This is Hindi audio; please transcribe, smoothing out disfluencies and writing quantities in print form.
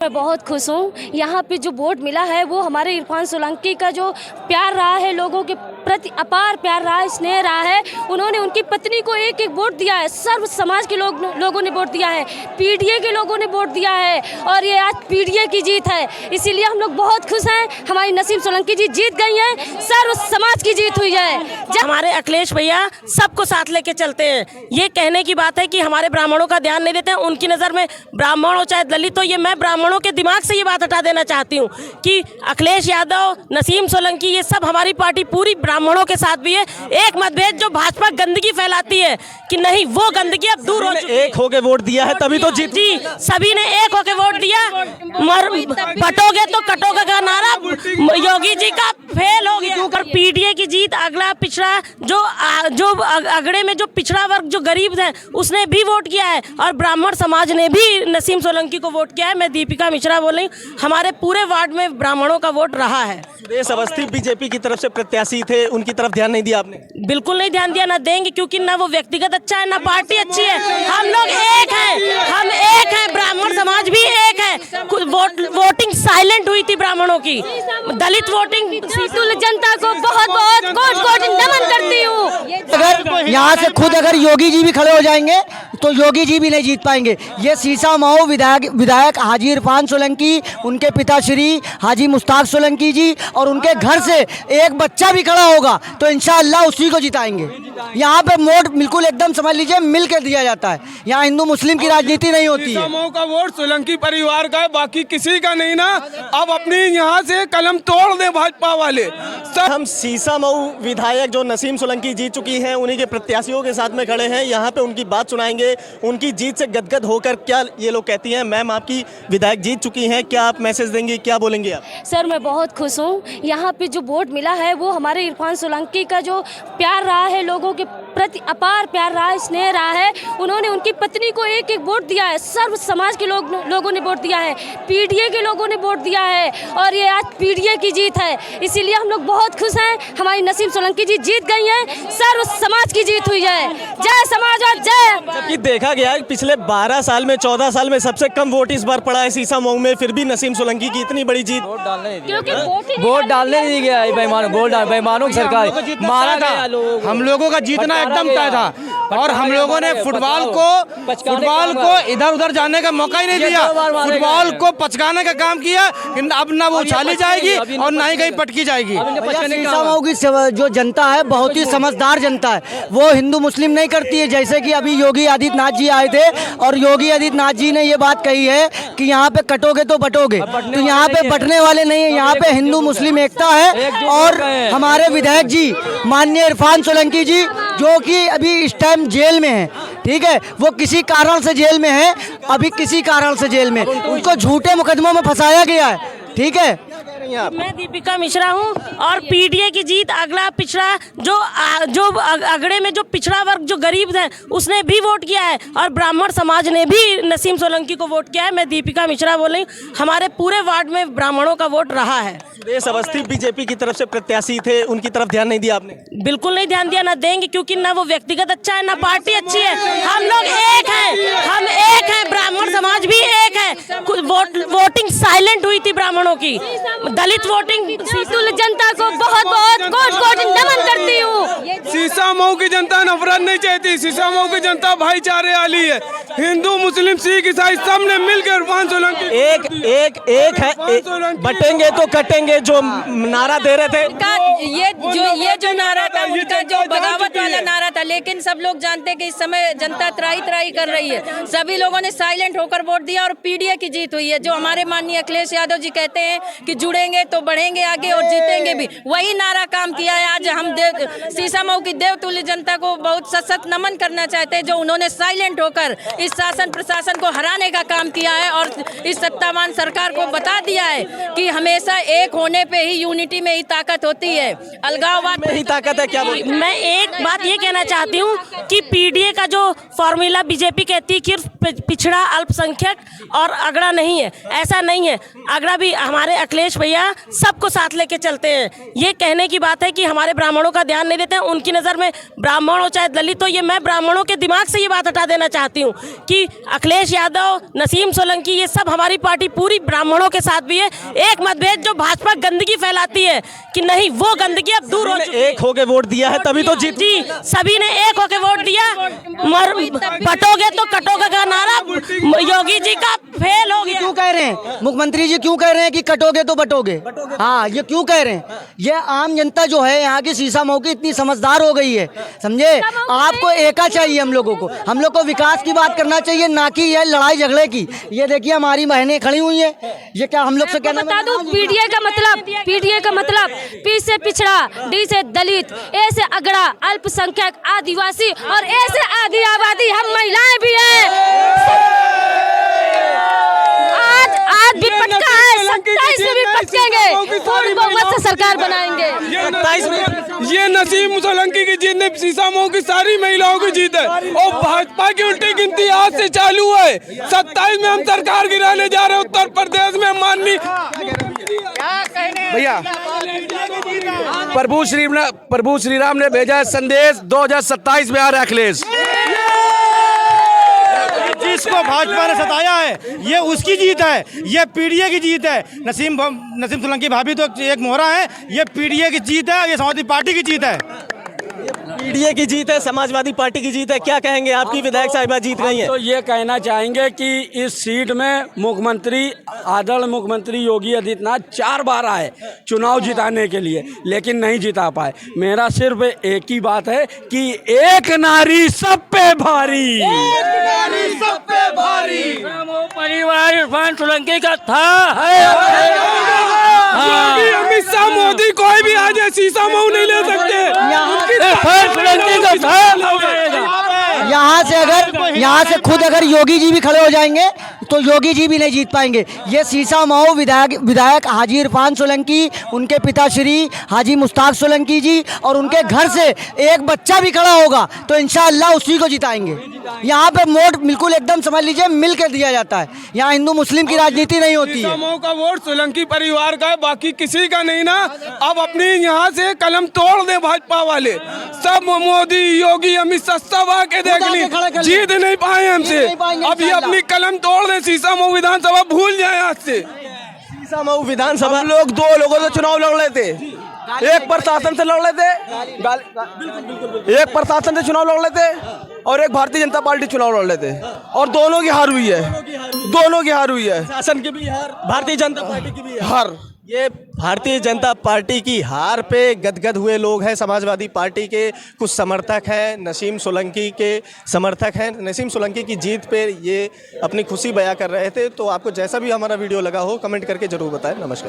मैं बहुत खुश हूँ। यहाँ पे जो वोट मिला है वो हमारे इरफान सोलंकी का जो प्यार रहा है, लोगों के प्रति अपार प्यार रहा है, स्नेह रहा है। उन्होंने उनकी पत्नी को एक एक वोट दिया है। सर्व समाज के लोगों ने वोट दिया है, पीडीए के लोगों ने वोट दिया है और ये आज पीडीए की जीत है। इसीलिए हम लोग बहुत खुश हैं। हमारी नसीम सोलंकी जी जीत गई हैं, सर्व समाज की जीत हुई है। हमारे अखिलेश भैया सबको साथ लेके चलते हैं। ये कहने की बात है कि हमारे ब्राह्मणों का ध्यान नहीं देते हैं। उनकी नज़र में ब्राह्मण हो चाहे दलित हो, ये मैं ब्राह्मणों के दिमाग से ये बात हटा देना चाहती हूँ कि अखिलेश यादव, नसीम सोलंकी, ये सब हमारी पार्टी पूरी ब्राह्मणों के साथ भी है। एक मतभेद जो भाजपा गंदगी फैलाती है कि नहीं, वो गंदगी अब दूर हो चुकी है। एक होके वोट दिया है तभी तो जीत। जी, सभी ने एक होके वोट दिया। बटोगे तो कटोगे का नारा योगी जी का फेल हो गया। पर पीडीए की जीत, अगला पिछड़ा जो अगड़े में जो पिछड़ा वर्ग जो गरीब है उसने भी वोट किया है और ब्राह्मण समाज ने भी नसीम सोलंकी को वोट किया है। मैं दीपिका मिश्रा बोल रही हूँ। हमारे पूरे वार्ड में ब्राह्मणों का वोट रहा है। सुरेश अवस्थी बीजेपी की तरफ से प्रत्याशी थे, उनकी तरफ ध्यान नहीं दिया आपने? बिल्कुल नहीं ध्यान दिया, ना देंगे, क्योंकि ना वो व्यक्तिगत अच्छा है ना पार्टी अच्छी है। हम लोग एक हैं, हम एक हैं, ब्राह्मण समाज भी एक है। वोटिंग साइलेंट हुई थी ब्राह्मणों की, दलित वोटिंग। जनता को बहुत बहुत कोट नमन करती हूँ। अगर यहाँ से खुद अगर योगी जी भी खड़े हो जाएंगे तो योगी जी भी नहीं जीत पाएंगे। ये सीसा मऊ विधायक हाजी इरफान सोलंकी, उनके पिताश्री हाजी मुश्ताक सोलंकी जी और उनके घर से एक बच्चा भी खड़ा होगा तो इंशाअल्लाह उसी को जिताएंगे। यहाँ पे वोट बिल्कुल एकदम समझ लीजिए मिल के दिया जाता है। यहाँ हिंदू मुस्लिम की राजनीति नहीं होती है। मऊ का वोट सोलंकी परिवार का है, बाकी किसी का नहीं ना। अब अपनी यहाँ से कलम तोड़ दे भाजपा वाले। हम सीसा मऊ विधायक जो नसीम सोलंकी जीत चुकी हैं, उन्हीं के प्रत्याशियों के साथ में खड़े हैं। यहाँ पे उनकी बात सुनाएंगे। उनकी जीत से गदगद होकर क्या ये लोग कहती हैं। मैम, आपकी विधायक जीत चुकी हैं, क्या आप मैसेज देंगी, क्या बोलेंगे आप? सर, मैं बहुत खुश हूँ। यहाँ पे जो वोट मिला है वो हमारे इरफान सोलंकी का जो प्यार रहा है, लोगों के प्रति अपार प्यार रहा है, स्नेह रहा है। उन्होंने उनकी पत्नी को एक एक वोट दिया है। सर्व समाज के लोगों ने वोट दिया है, पीडीए के लोगों ने वोट दिया है और ये आज पीडीए की जीत है। इसीलिए हम लोग बहुत खुश हैं। हमारी नसीम सोलंकी जी जीत गई हैं, सर्व समाज की जीत हुई है। जय समाज और जय। जबकि देखा गया है पिछले 12 साल में, 14 साल में सबसे कम वोट इस बार पड़ा है सीसा मऊ में, फिर भी नसीम सोलंकी की इतनी बड़ी जीत। वोट डालने नहीं गया बेईमानों की सरकार मारा था। हम लोगों का जीतना एकदम तय था और हम लोगों ने फुटबॉल को इधर उधर जाने का मौका ही नहीं दिया। फुटबॉल को पचकाने का काम किया। अब ना वो उछाली जाएगी और ना ही कहीं पटकी जाएगी। सीसा मऊ की जो जनता है बहुत ही समझदार जनता है। वो हिंदू मुस्लिम नहीं करती है। जैसे कि अभी योगी आदित्यनाथ जी आए थे और योगी आदित्यनाथ जी ने ये बात कही है कि यहाँ पे कटोगे तो बटोगे, तो यहाँ पे बटने वाले नहीं है। यहाँ पे हिंदू मुस्लिम एकता है। और हमारे विधायक जी माननीय इरफान सोलंकी जी जो कि अभी इस टाइम जेल में है, ठीक है, वो किसी कारण से जेल में है, अभी किसी कारण से जेल में, उनको झूठे मुकदमों में फंसाया गया है, ठीक है। मैं दीपिका मिश्रा हूँ और पीडीए की जीत, अगला पिछड़ा जो अगड़े में जो पिछड़ा वर्ग जो गरीब है उसने भी वोट किया है और ब्राह्मण समाज ने भी नसीम सोलंकी को वोट किया है। मैं दीपिका मिश्रा बोल रही हूँ। हमारे पूरे वार्ड में ब्राह्मणों का वोट रहा है। सुरेश अवस्थी बीजेपी की तरफ से प्रत्याशी थे, उनकी तरफ ध्यान नहीं दिया आपने? बिल्कुल नहीं ध्यान दिया, ना देंगे, क्योंकि ना वो व्यक्तिगत अच्छा है ना पार्टी अच्छी है। हम लोग एक हैं, हम एक हैं, ब्राह्मण समाज भी एक है। वोटिंग साइलेंट हुई थी ब्राह्मणों की, दलित वोटिंग। जनता को बहुत बहुत कोट नमन करती हूँ। सीसा मऊ की जनता नफरत नहीं चाहती। सीसा मऊ की जनता भाईचारे वाली है। हिंदू मुस्लिम सिख ईसाई सब ने मिलकर इरफान सोलंकी एक है। बटेंगे तो कटेंगे जो नारा दे रहे थे, ये जो नारा था उनका जो बगावत वाला नारा था, लेकिन सब लोग जानते कि इस समय जनता त्राही कर रही है। सभी लोगों ने साइलेंट होकर वोट दिया और पीडीए की जीत हुई है। जो हमारे माननीय अखिलेश यादव जी कहते हैं कि जुड़ेंगे तो बढ़ेंगे आगे और जीतेंगे भी, वही नारा काम किया है। आज हम सीसा मऊ की देवतुल्य जनता को बहुत सशक्त नमन करना चाहते हैं जो उन्होंने साइलेंट होकर इस शासन प्रशासन को हराने का काम किया है और इस सत्तावान सरकार को बता दिया है कि हमेशा एक होने पे ही, यूनिटी में ही ताकत होती है, अलगाववाद में ही ताकत है। क्या मैं एक बात ये कहना चाहती हूँ कि पीडीए का जो फॉर्मूला बीजेपी कहती है कि पिछड़ा, अल्पसंख्यक और अगड़ा नहीं है, ऐसा नहीं है। अगड़ा भी हमारे अखिलेश भैया यहाँ सबको साथ लेके चलते हैं। ये कहने की बात है कि हमारे ब्राह्मणों का ध्यान नहीं देते हैं। उनकी नज़र में ब्राह्मण हो चाहे दलित हो, ये मैं ब्राह्मणों के दिमाग से ये बात हटा देना चाहती हूँ कि अखिलेश यादव, नसीम सोलंकी, ये सब हमारी पार्टी पूरी ब्राह्मणों के साथ भी है। एक मतभेद जो भाजपा गंदगी फैलाती है कि नहीं, वो गंदगी अब दूर हो चुकी है। एक होके वोट दिया है तभी तो जीत। जी, सभी ने एक होके वोट दिया। बटोगे तो कटोगे का नारा योगी जी का फेल हो गया। क्यों कह रहे हैं मुख्यमंत्री जी, क्यों कह रहे हैं कि कटोगे तो बटोगे? हाँ, ये क्यों कह रहे हैं? ये आम जनता जो है यहाँ की शीशा मऊ की इतनी समझदार हो गई है, समझे? आपको एका चाहिए, हम लोगों को, हम लोग को विकास की बात करना चाहिए, ना कि ये लड़ाई झगड़े की। ये देखिए हमारी बहनें खड़ी हुई हैं, ये क्या हम लोग से कहना? बता दूं, पीडीए का मतलब पी से पिछड़ा, डी से दलित, ए से अगड़ा, अल्पसंख्यक, आदिवासी और ए से आदि आबादी, हम महिलाएं भी हैं। आज भी पटका है, 27 में भी पटकेंगे, पूर्ण बहुमत से सरकार बनाएंगे। ये नसीम सोलंकी की जीत ने शीशा मऊ की सारी महिलाओं की जीत है और भाजपा की उल्टी गिनती आज से चालू है। 27 में हम सरकार गिराने जा रहे हैं उत्तर प्रदेश में। माननीय भैया, प्रभु श्री राम ने भेजा संदेश, 2027 में आ रहा अखिलेश। जिसको भाजपा ने सताया है ये उसकी जीत है, ये पीडीए की जीत है। नसीम सोलंकी भाभी तो एक मोहरा है, ये पीडीए की जीत है, ये समाजवादी पार्टी की जीत है। पीडीए की जीत है, समाजवादी पार्टी की जीत है। क्या कहेंगे, आपकी विधायक साहिबा जीत गई है? तो ये कहना चाहेंगे कि इस सीट में मुख्यमंत्री, आदरणीय मुख्यमंत्री योगी आदित्यनाथ 4 बार आए चुनाव जिताने के लिए, लेकिन नहीं जिता पाए। मेरा सिर्फ एक ही बात है कि एक नारी सब पे भारी, सब पे भारी। परिवार इरफान सोलंकी का था, योगी, अमित शाह, मोदी, कोई भी आज शीशा मऊ नहीं ले सकते। यहाँ से खुद अगर योगी जी भी खड़े हो जाएंगे तो योगी जी भी नहीं जीत पाएंगे। ये शीशा मऊ विधायक हाजी इरफान सोलंकी, उनके पिताश्री हाजी मुश्ताक सोलंकी जी और उनके घर से एक बच्चा भी खड़ा होगा तो इंशाअल्लाह उसी को जिताएंगे। यहाँ पे वोट बिल्कुल एकदम समझ लीजिए मिल के दिया जाता है। यहाँ हिंदू मुस्लिम की राजनीति नहीं होती है। मऊ का वोट सोलंकी परिवार का है, बाकी किसी का नहीं ना। अब अपनी यहाँ से कलम तोड़ दे भाजपा वाले सब, मोदी, योगी, अमित शाह सब आके देख ली, जीत नहीं पाए हमसे। अब ये अपनी कलम तोड़ दे, शीशा मऊ विधानसभा भूल जाए आज से। शीशा मऊ विधानसभा हम लोग 2 लोगों से चुनाव लड़ रहे थे, एक प्रशासन से लड़ रहे थे, एक प्रशासन से चुनाव लड़ रहे थे और एक भारतीय जनता पार्टी चुनाव लड़ रहे थे और दोनों की हार हुई है, दोनों की हार हुई है। शासन की भी हार, भारतीय जनता पार्टी की भी हार। ये भारतीय जनता पार्टी की हार पे गदगद हुए लोग हैं। समाजवादी पार्टी के कुछ समर्थक हैं, नसीम सोलंकी के समर्थक हैं। नसीम सोलंकी की जीत पे ये अपनी खुशी बयां कर रहे थे। तो आपको जैसा भी हमारा वीडियो लगा हो कमेंट करके जरूर बताएं। नमस्कार।